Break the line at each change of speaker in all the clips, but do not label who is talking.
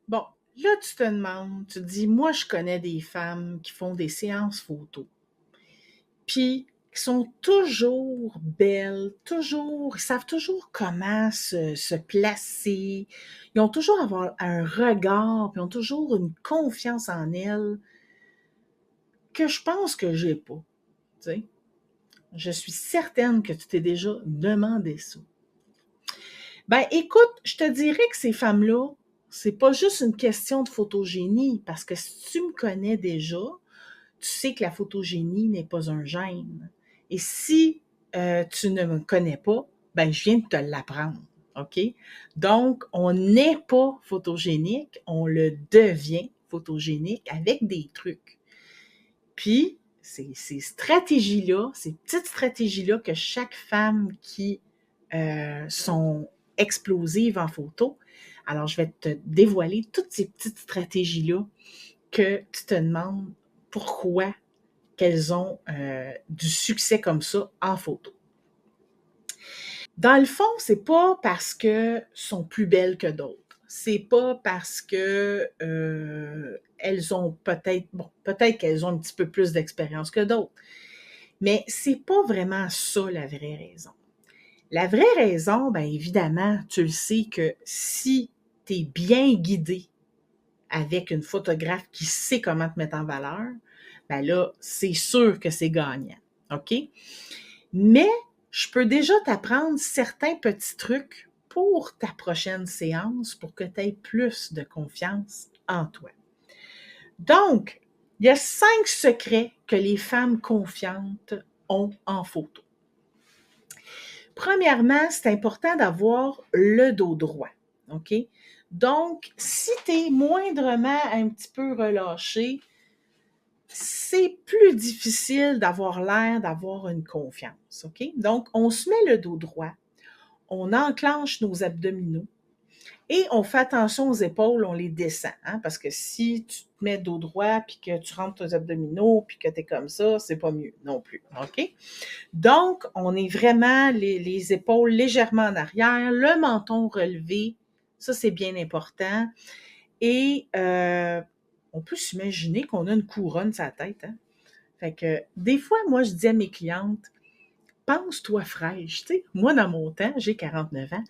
Bon, là, tu te demandes, tu te dis, moi, je connais des femmes qui font des séances photos, puis qui sont toujours belles, toujours, ils savent toujours comment se placer, ils ont toujours avoir un regard, puis ils ont toujours une confiance en elles que je pense que j'ai pas, tu sais. Je suis certaine que tu t'es déjà demandé ça. Ben, écoute, je te dirais que ces femmes-là, c'est pas juste une question de photogénie, parce que si tu me connais déjà, tu sais que la photogénie n'est pas un gène. Et si tu ne me connais pas, ben, je viens de te l'apprendre. OK? Donc, on n'est pas photogénique, on le devient photogénique avec des trucs. Puis, ces stratégies-là, ces petites stratégies-là que chaque femme qui sont explosives en photo, alors je vais te dévoiler toutes ces petites stratégies-là que tu te demandes pourquoi qu'elles ont du succès comme ça en photo. Dans le fond, c'est pas parce que sont plus belles que d'autres. C'est pas parce que elles ont peut-être qu'elles ont un petit peu plus d'expérience que d'autres. Mais c'est pas vraiment ça la vraie raison. La vraie raison, bien évidemment, tu le sais que si tu es bien guidé avec une photographe qui sait comment te mettre en valeur, ben là, c'est sûr que c'est gagnant. OK? Mais je peux déjà t'apprendre certains petits trucs pour ta prochaine séance pour que tu aies plus de confiance en toi. Donc, il y a 5 secrets que les femmes confiantes ont en photo. Premièrement, c'est important d'avoir le dos droit. OK? Donc, si tu es moindrement un petit peu relâché, c'est plus difficile d'avoir l'air d'avoir une confiance. OK? Donc, on se met le dos droit, on enclenche nos abdominaux et on fait attention aux épaules, on les descend. Hein? Parce que si tu te mets dos droit puis que tu rentres tes abdominaux puis que tu es comme ça, c'est pas mieux non plus. OK? Donc, on est vraiment les épaules légèrement en arrière, le menton relevé, ça c'est bien important. Et on peut s'imaginer qu'on a une couronne sur la tête. Hein? Fait que des fois, moi, je dis à mes clientes, pense-toi fraîche. Tu sais, moi, dans mon temps, j'ai 49 ans,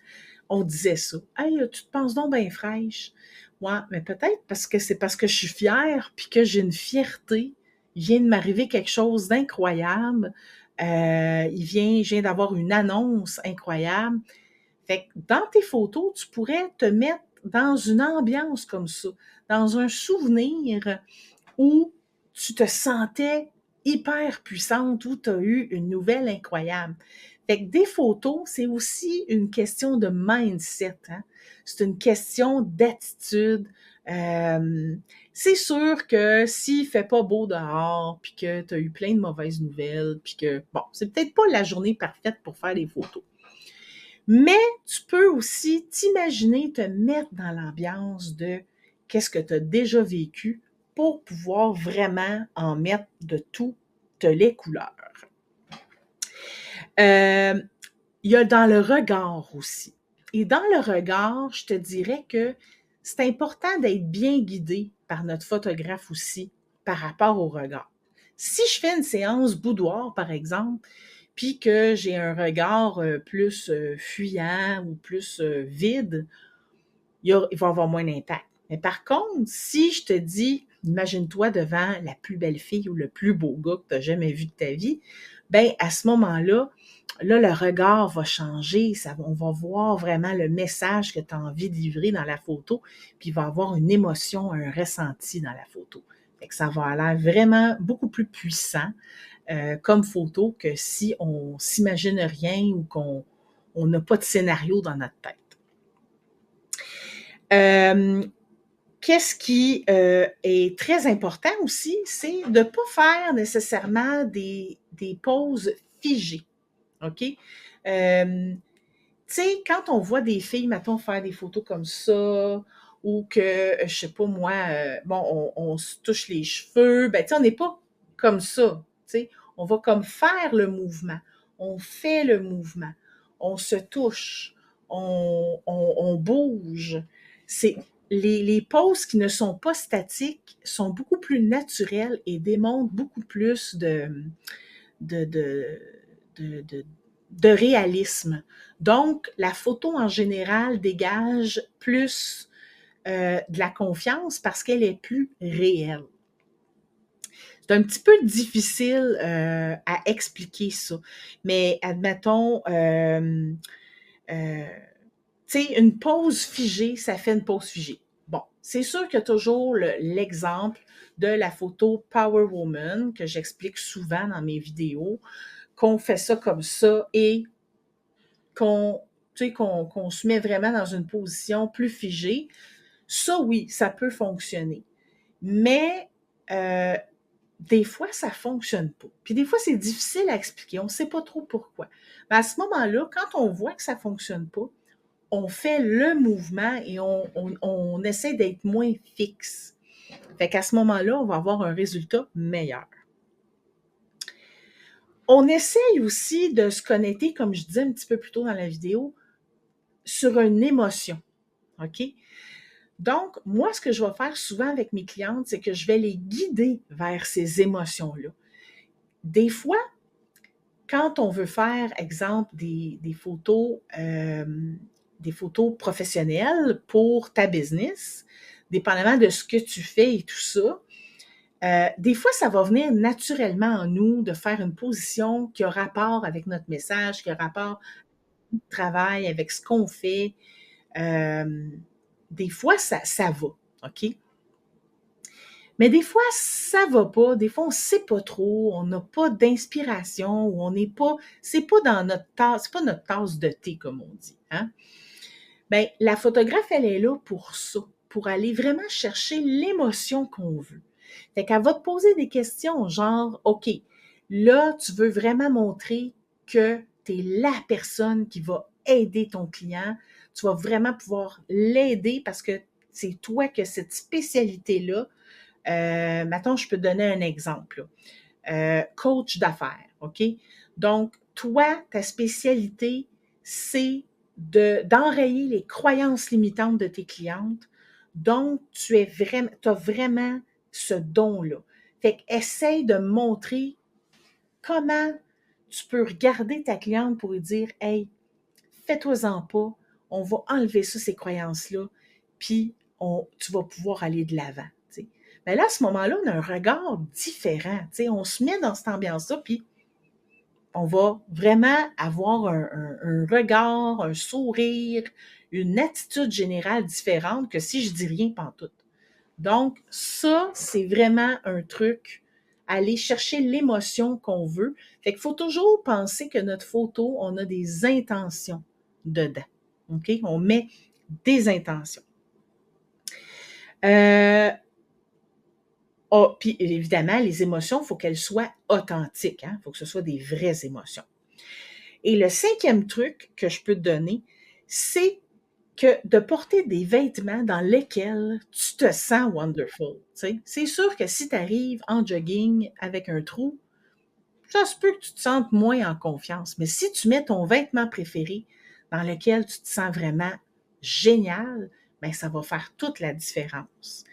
on disait ça. Hey, tu te penses donc bien fraîche. Ouais, mais peut-être parce que c'est parce que je suis fière puis que j'ai une fierté. Il vient de m'arriver quelque chose d'incroyable. Je viens d'avoir une annonce incroyable. Fait que dans tes photos, tu pourrais te mettre dans une ambiance comme ça, dans un souvenir où tu te sentais hyper puissante, où tu as eu une nouvelle incroyable. Fait que des photos, c'est aussi une question de mindset. Hein? C'est une question d'attitude. Euh, c'est sûr que s'il fait pas beau dehors, puis que tu as eu plein de mauvaises nouvelles, puis que, bon, c'est peut-être pas la journée parfaite pour faire des photos. Mais tu peux aussi t'imaginer te mettre dans l'ambiance de qu'est-ce que tu as déjà vécu pour pouvoir vraiment en mettre de toutes les couleurs. Euh, il y a dans le regard aussi. Et dans le regard, je te dirais que c'est important d'être bien guidé par notre photographe aussi par rapport au regard. Si je fais une séance boudoir, par exemple, puis que j'ai un regard plus fuyant ou plus vide, il va y avoir moins d'impact. Mais par contre, si je te dis, imagine-toi devant la plus belle fille ou le plus beau gars que tu n'as jamais vu de ta vie, ben à ce moment-là, là, le regard va changer, on va voir vraiment le message que tu as envie de livrer dans la photo, puis il va y avoir une émotion, un ressenti dans la photo. Fait que ça va avoir l'air vraiment beaucoup plus puissant comme photo que si on s'imagine rien ou qu'on n'a pas de scénario dans notre tête. Qu'est-ce qui est très important aussi, c'est de ne pas faire nécessairement des poses figées. OK? Tu sais, quand on voit des filles, mettons, faire des photos comme ça, ou que, je sais pas moi, on se touche les cheveux, ben, tu sais, on n'est pas comme ça, tu sais. On va comme faire le mouvement. On fait le mouvement. On se touche. On bouge. C'est les poses qui ne sont pas statiques sont beaucoup plus naturelles et démontrent beaucoup plus de, de, de, de réalisme. Donc, la photo en général dégage plus de la confiance parce qu'elle est plus réelle. C'est un petit peu difficile à expliquer ça, mais admettons, tu sais, une pose figée, ça fait une pose figée. Bon, c'est sûr qu'il y a toujours l'exemple de la photo Power Woman que j'explique souvent dans mes vidéos, qu'on fait ça comme ça et qu'on qu'on se met vraiment dans une position plus figée. Ça, oui, ça peut fonctionner. Mais des fois, ça ne fonctionne pas. Puis des fois, c'est difficile à expliquer. On ne sait pas trop pourquoi. Mais à ce moment-là, quand on voit que ça ne fonctionne pas, on fait le mouvement et on essaie d'être moins fixe. Fait qu'à ce moment-là, on va avoir un résultat meilleur. On essaye aussi de se connecter, comme je disais un petit peu plus tôt dans la vidéo, sur une émotion. OK? Donc, moi, ce que je vais faire souvent avec mes clientes, c'est que je vais les guider vers ces émotions-là. Des fois, quand on veut faire, exemple, des photos professionnelles pour ta business, dépendamment de ce que tu fais et tout ça, des fois, ça va venir naturellement en nous de faire une position qui a rapport avec notre message, qui a rapport avec notre travail, avec ce qu'on fait. Des fois, ça va, OK? Mais des fois, ça va pas. Des fois, on sait pas trop, on n'a pas d'inspiration ou on n'est pas, c'est pas dans notre tasse, c'est pas notre tasse de thé, comme on dit, hein? Ben, la photographe, elle est là pour ça, pour aller vraiment chercher l'émotion qu'on veut. Fait qu'elle va te poser des questions, genre, OK, là, tu veux vraiment montrer que tu es la personne qui va aider ton client. Tu vas vraiment pouvoir l'aider parce que c'est toi qui as cette spécialité-là. Mettons, je peux te donner un exemple. Coach d'affaires, OK? Donc, toi, ta spécialité, c'est d'enrayer les croyances limitantes de tes clientes. Donc, tu as vraiment ce don-là. Fait qu'essaye de montrer comment tu peux regarder ta cliente pour lui dire, hey, fais-toi-en pas, on va enlever ça, ces croyances-là, puis tu vas pouvoir aller de l'avant. Mais là, à ce moment-là, on a un regard différent. On se met dans cette ambiance-là, puis on va vraiment avoir un regard, un sourire, une attitude générale différente que si je dis rien pantoute. Donc, ça, c'est vraiment un truc, aller chercher l'émotion qu'on veut. Fait qu'il faut toujours penser que notre photo, on a des intentions dedans. OK? On met des intentions. Puis évidemment, les émotions, il faut qu'elles soient authentiques. Il faut que ce soit des vraies émotions. Et le 5e truc que je peux te donner, c'est que de porter des vêtements dans lesquels tu te sens wonderful. C'est sûr que si tu arrives en jogging avec un trou, ça se peut que tu te sentes moins en confiance. Mais si tu mets ton vêtement préféré dans lequel tu te sens vraiment génial, bien, ça va faire toute la différence.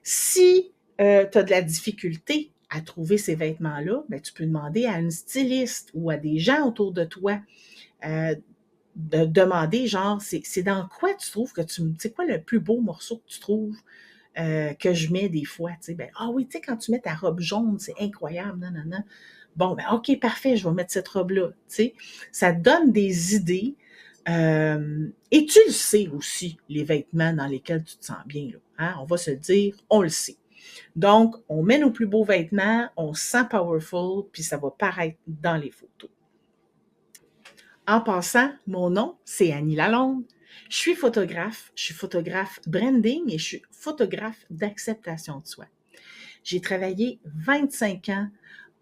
Si tu as de la difficulté à trouver ces vêtements-là, bien, tu peux demander à une styliste ou à des gens autour de toi de demander, genre, c'est dans quoi tu trouves que c'est quoi le plus beau morceau que tu trouves que je mets des fois, tu sais, ben, ah oui, tu sais, quand tu mets ta robe jaune, c'est incroyable, non, non, non. Bon, ben, OK, parfait, je vais mettre cette robe-là, tu sais. Ça te donne des idées. Et tu le sais aussi, les vêtements dans lesquels tu te sens bien, là. Hein? On va se le dire, on le sait. Donc, on met nos plus beaux vêtements, on se sent powerful, puis ça va paraître dans les photos. En passant, mon nom, c'est Annie Lalonde. Je suis photographe branding et je suis photographe d'acceptation de soi. J'ai travaillé 25 ans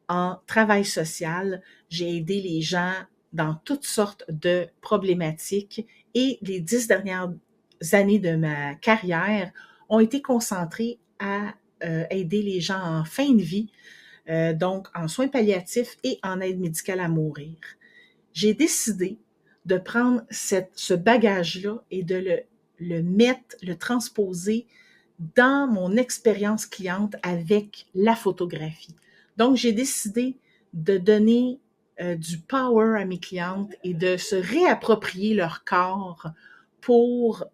en travail social. J'ai aidé les gens dans toutes sortes de problématiques et les 10 dernières années de ma carrière ont été concentrées à aider les gens en fin de vie, donc en soins palliatifs et en aide médicale à mourir. J'ai décidé de prendre ce bagage-là et de le le mettre, le transposer dans mon expérience cliente avec la photographie. Donc, j'ai décidé de donner du power à mes clientes et de se réapproprier leur corps pour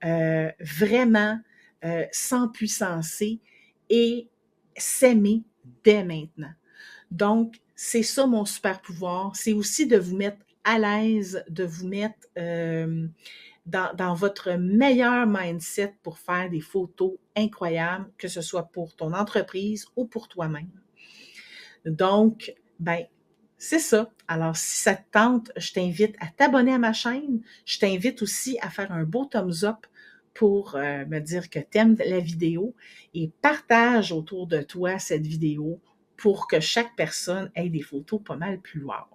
vraiment s'empuissancer et s'aimer dès maintenant. Donc, c'est ça mon super pouvoir. C'est aussi de vous mettre à l'aise, de vous mettre dans votre meilleur mindset pour faire des photos incroyables, que ce soit pour ton entreprise ou pour toi-même. Donc, ben, c'est ça. Alors, si ça te tente, je t'invite à t'abonner à ma chaîne. Je t'invite aussi à faire un beau thumbs up pour me dire que tu aimes la vidéo et partage autour de toi cette vidéo pour que chaque personne ait des photos pas mal plus wow.